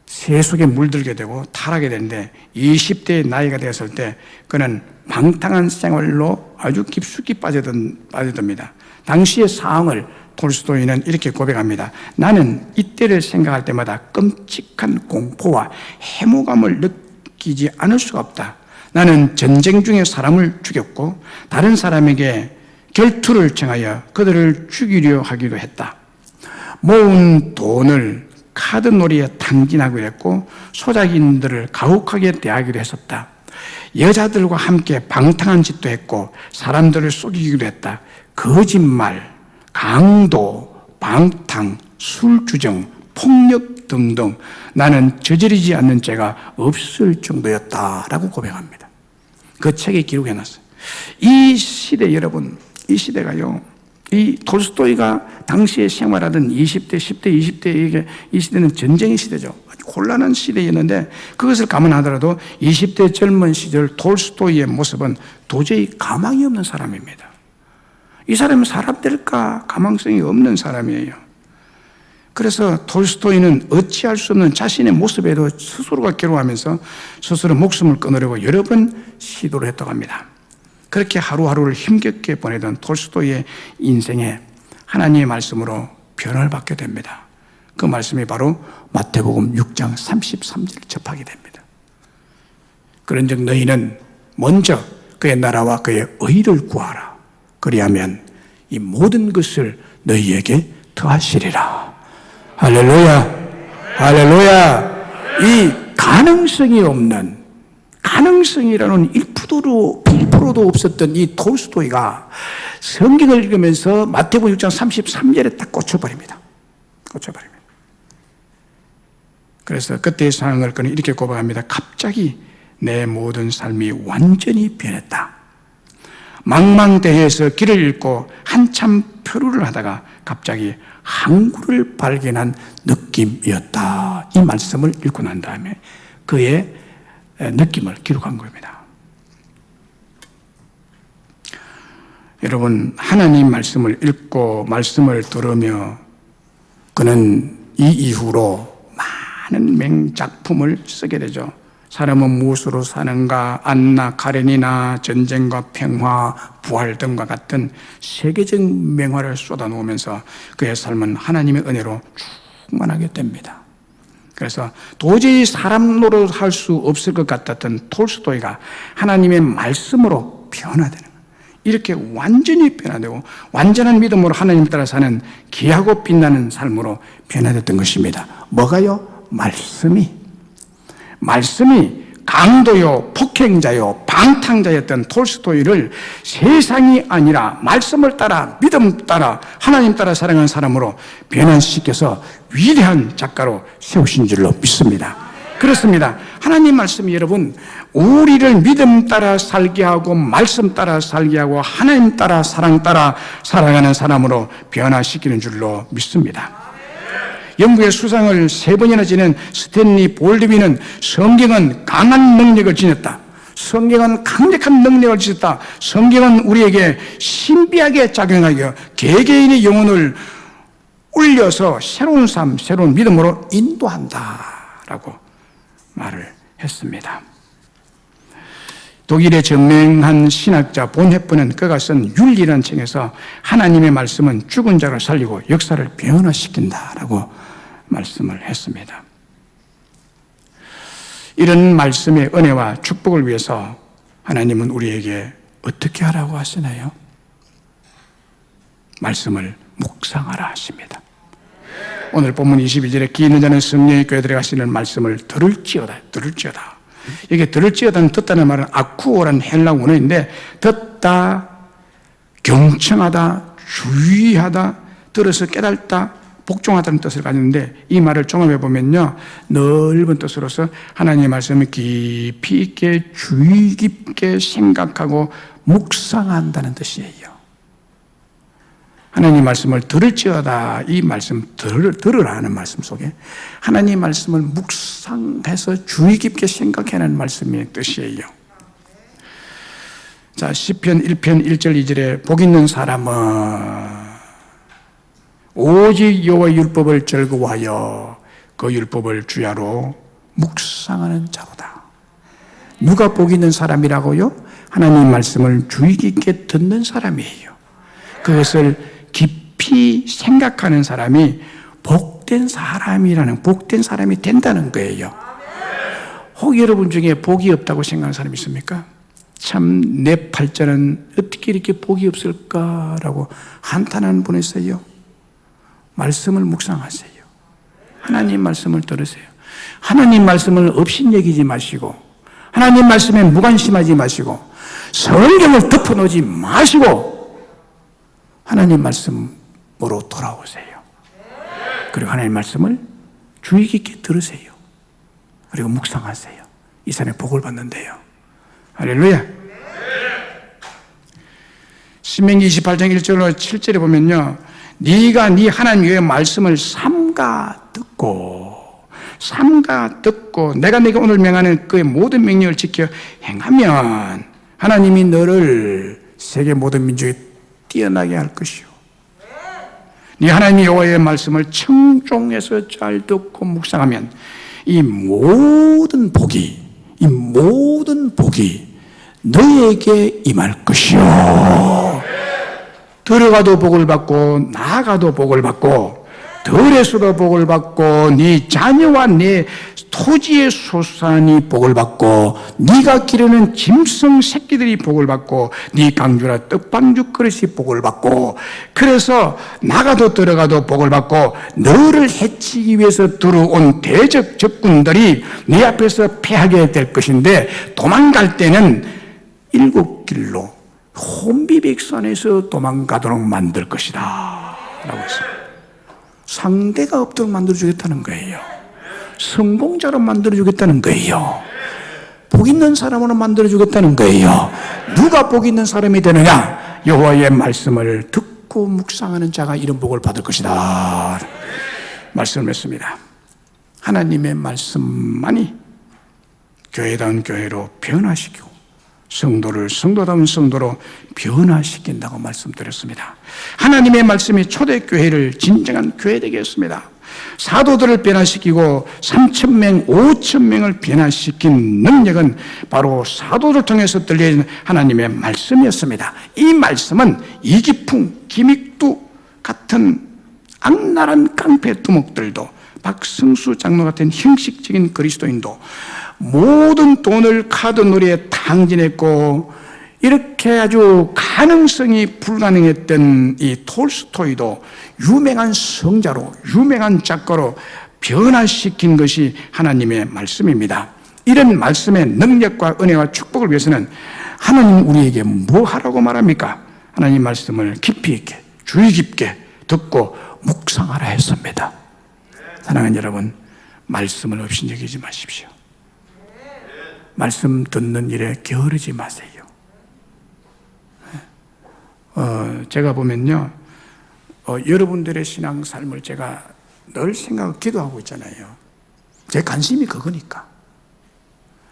세속에 물들게 되고 타락하게 되는데 20대의 나이가 되었을 때 그는 방탕한 생활로 아주 깊숙이 빠져듭니다. 당시의 상황을 톨스토이는 이렇게 고백합니다. 나는 이때를 생각할 때마다 끔찍한 공포와 해모감을 느끼지 않을 수가 없다. 나는 전쟁 중에 사람을 죽였고 다른 사람에게 결투를 정하여 그들을 죽이려 하기도 했다. 모은 돈을 카드놀이에 탕진하기도 했고 소작인들을 가혹하게 대하기도 했었다. 여자들과 함께 방탕한 짓도 했고 사람들을 속이기도 했다. 거짓말, 강도, 방탕, 술주정, 폭력 등등 나는 저지르지 않는 죄가 없을 정도였다라고 고백합니다. 그 책에 기록해놨어요. 이 시대 여러분, 이 시대가요, 이 톨스토이가 당시에 생활하던 20대, 10대, 20대에게 이 시대는 전쟁의 시대죠. 아주 곤란한 시대였는데 그것을 감안하더라도 20대 젊은 시절 톨스토이의 모습은 도저히 가망이 없는 사람입니다. 이 사람은 사람 될까 가망성이 없는 사람이에요. 그래서 톨스토이는 어찌할 수 없는 자신의 모습에도 스스로가 괴로워하면서 스스로 목숨을 끊으려고 여러 번 시도를 했다고 합니다. 그렇게 하루하루를 힘겹게 보내던 톨스토이의 인생에 하나님의 말씀으로 변화를 받게 됩니다. 그 말씀이 바로 마태복음 6장 33절을 접하게 됩니다. 그런즉 너희는 먼저 그의 나라와 그의 의를 구하라. 그리하면 이 모든 것을 너희에게 더하시리라. 할렐루야, 할렐루야. 이 가능성이 없는, 가능성이라는 1%도 없었던 이 톨스토이가 성경을 읽으면서 마태복음 6장 33절에 딱 꽂혀버립니다. 꽂혀버립니다. 그래서 그때의 상황을 그는 이렇게 고백합니다. 갑자기 내 모든 삶이 완전히 변했다. 망망대해에서 길을 잃고 한참 표류를 하다가 갑자기 항구를 발견한 느낌이었다. 이 말씀을 읽고 난 다음에 그의 느낌을 기록한 겁니다. 여러분, 하나님 말씀을 읽고 말씀을 들으며 그는 이 이후로 많은 맹작품을 쓰게 되죠. 사람은 무엇으로 사는가, 안나 카레니나, 전쟁과 평화, 부활 등과 같은 세계적 명화를 쏟아놓으면서 그의 삶은 하나님의 은혜로 충만하게 됩니다. 그래서 도저히 사람 노릇 할 수 없을 것 같았던 톨스토이가 하나님의 말씀으로 변화되는 거예요. 이렇게 완전히 변화되고 완전한 믿음으로 하나님 따라 사는 귀하고 빛나는 삶으로 변화됐던 것입니다. 뭐가요? 말씀이 강도요, 폭행자요, 방탕자였던 톨스토이를 세상이 아니라 말씀을 따라, 믿음 따라, 하나님 따라 사랑하는 사람으로 변화시켜서 위대한 작가로 세우신 줄로 믿습니다. 그렇습니다. 하나님 말씀이 여러분, 우리를 믿음 따라 살게 하고, 말씀 따라 살게 하고, 하나님 따라, 사랑 따라 살아가는 사람으로 변화시키는 줄로 믿습니다. 영국의 수상을 3번이나 지낸 스탠리 볼드비는 성경은 강한 능력을 지녔다. 성경은 강력한 능력을 지녔다. 성경은 우리에게 신비하게 작용하여 개개인의 영혼을 울려서 새로운 삶, 새로운 믿음으로 인도한다라고 말을 했습니다. 독일의 저명한 신학자 본헤프는 그가 쓴 윤리라는 책에서 하나님의 말씀은 죽은 자를 살리고 역사를 변화시킨다라고 말씀을 했습니다. 이런 말씀의 은혜와 축복을 위해서 하나님은 우리에게 어떻게 하라고 하시나요? 말씀을 묵상하라 하십니다. 오늘 본문 22절에 귀 있는 자는 성령의 교회에 들어가시는 말씀을 들을지어다. 이게 들을지어다는 듣다는 말은 아쿠오라는 헬라 원어인데 듣다, 경청하다, 주의하다, 들어서 깨달다, 복종하다는 뜻을 가지는데 이 말을 종합해 보면요, 넓은 뜻으로서 하나님의 말씀을 깊이 있게 주의 깊게 생각하고 묵상한다는 뜻이에요. 하나님 말씀을 들을지어다, 이 말씀 들으라는 말씀 속에 하나님 말씀을 묵상해서 주의 깊게 생각하는 말씀의 뜻이에요. 자, 시편 1편 1절 2절에 복 있는 사람은 오직 여호와의 율법을 즐거워하여 그 율법을 주야로 묵상하는 자로다. 누가 복 있는 사람이라고요? 하나님 말씀을 주의 깊게 듣는 사람이에요. 그것을 깊이 생각하는 사람이 복된 사람이 된다는 거예요. 혹 여러분 중에 복이 없다고 생각하는 사람이 있습니까? 참 내 팔자는 어떻게 이렇게 복이 없을까라고 한탄하는 분이 있어요. 말씀을 묵상하세요. 하나님 말씀을 들으세요. 하나님 말씀을 업신여기지 마시고, 하나님 말씀에 무관심하지 마시고, 성경을 덮어놓지 마시고 하나님 말씀으로 돌아오세요. 그리고 하나님 말씀을 주의 깊게 들으세요. 그리고 묵상하세요. 이 사람이 복을 받는데요. 할렐루야. 신명기 28장 1절로 7절에 보면요, 네가 네 하나님의 말씀을 삼가 듣고 내가 네가 오늘 명하는 그의 모든 명령을 지켜 행하면 하나님이 너를 세계 모든 민족에 뛰어나게 할 것이요, 네 하나님 여호와의 말씀을 청종해서 잘 듣고 묵상하면 이 모든 복이 너에게 임할 것이요, 들어가도 복을 받고 나가도 복을 받고 들에서도 복을 받고 네 자녀와 네 토지의 소산이 복을 받고 네가 기르는 짐승 새끼들이 복을 받고 네 강주나 떡방죽 그릇이 복을 받고, 그래서 나가도 들어가도 복을 받고 너를 해치기 위해서 들어온 대적 적군들이 네 앞에서 패하게 될 것인데 도망갈 때는 7길로 혼비백산에서 도망가도록 만들 것이다 라고 했습니다. 상대가 없도록 만들어주겠다는 거예요. 성공자로 만들어주겠다는 거예요. 복 있는 사람으로 만들어주겠다는 거예요. 누가 복 있는 사람이 되느냐? 여호와의 말씀을 듣고 묵상하는 자가 이런 복을 받을 것이다 말씀을 했습니다. 하나님의 말씀만이 교회다운 교회로 변화시키고 성도를 성도다운 성도로 변화시킨다고 말씀드렸습니다. 하나님의 말씀이 초대교회를 진정한 교회 되게 했습니다. 사도들을 변화시키고 3,000명, 5,000명을 변화시킨 능력은 바로 사도를 통해서 들려진 하나님의 말씀이었습니다. 이 말씀은 이기풍, 기믹두 같은 악랄한 깡패 두목들도, 박승수 장로 같은 형식적인 그리스도인도 모든 돈을 카드 놀이에 탕진했고 이렇게 아주 가능성이 불가능했던 이 톨스토이도 유명한 성자로, 유명한 작가로 변화시킨 것이 하나님의 말씀입니다. 이런 말씀의 능력과 은혜와 축복을 위해서는 하나님 우리에게 뭐 하라고 말합니까? 하나님 말씀을 깊이 있게, 주의 깊게 듣고 묵상하라 했습니다. 사랑하는 여러분, 말씀을 업신여기지 마십시오. 말씀 듣는 일에 게으르지 마세요. 제가 보면요, 여러분들의 신앙 삶을 제가 늘 기도하고 있잖아요. 제 관심이 그거니까.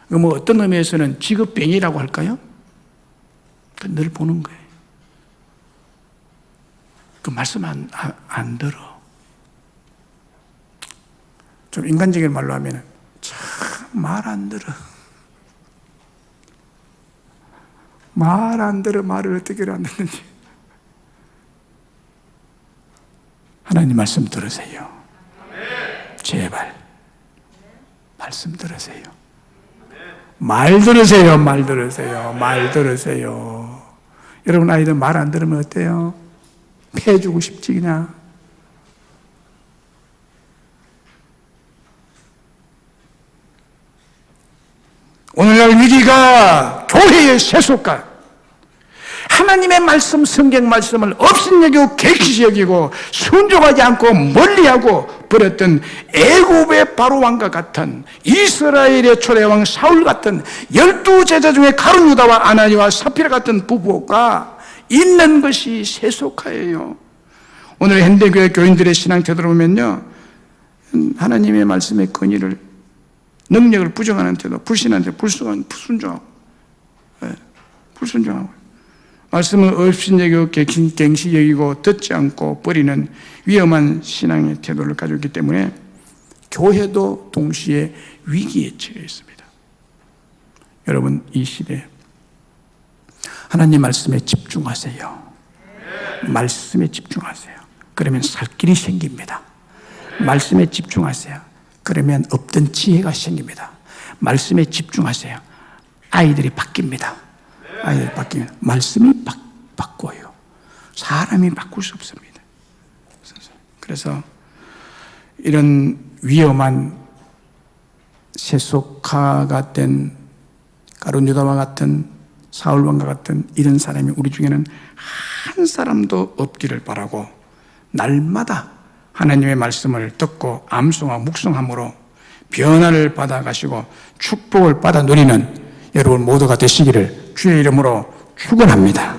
뭐 어떤 의미에서는 직업병이라고 할까요? 늘 보는 거예요. 그 말씀 안 들어. 좀 인간적인 말로 하면 참 말 안 들어. 말 안 들어. 말을 어떻게 안 듣는지. 하나님 말씀 들으세요. 제발 말씀 들으세요. 말 들으세요. 말 들으세요. 말 들으세요. 여러분 아이들 말 안 들으면 어때요? 패주고 싶지 그냥. 오늘날 위기가 교회의 세속과 하나님의 말씀, 성경 말씀을 업신여기고 객시 여기고 순종하지 않고 멀리하고 버렸던 애굽의 바로왕과 같은 이스라엘의 초대왕 사울 같은 12제자 중에 가룟 유다와 아나니와 사피라 같은 부부가 있는 것이 세속화예요. 오늘 현대교회 교인들의 신앙 태도를 보면요, 하나님의 말씀의 권위를, 능력을 부정하는 태도, 불신하는 태도, 불순종하고, 불순종하고, 말씀을 업신여기고 갱시 여기고 듣지 않고 버리는 위험한 신앙의 태도를 가지고 있기 때문에 교회도 동시에 위기에 처해 있습니다. 여러분, 이 시대 하나님 말씀에 집중하세요. 말씀에 집중하세요. 그러면 살 길이 생깁니다. 말씀에 집중하세요. 그러면 없던 지혜가 생깁니다. 말씀에 집중하세요. 아이들이 바뀝니다. 아이들이 바뀌면 말씀이 바꿔요. 사람이 바꿀 수 없습니다. 그래서 이런 위험한 세속화가 된 가룟 유다와 같은 사울왕과 같은 이런 사람이 우리 중에는 한 사람도 없기를 바라고, 날마다 하나님의 말씀을 듣고 암송하고 묵상함으로 변화를 받아가시고 축복을 받아 누리는 여러분 모두가 되시기를 주의 이름으로 축원합니다.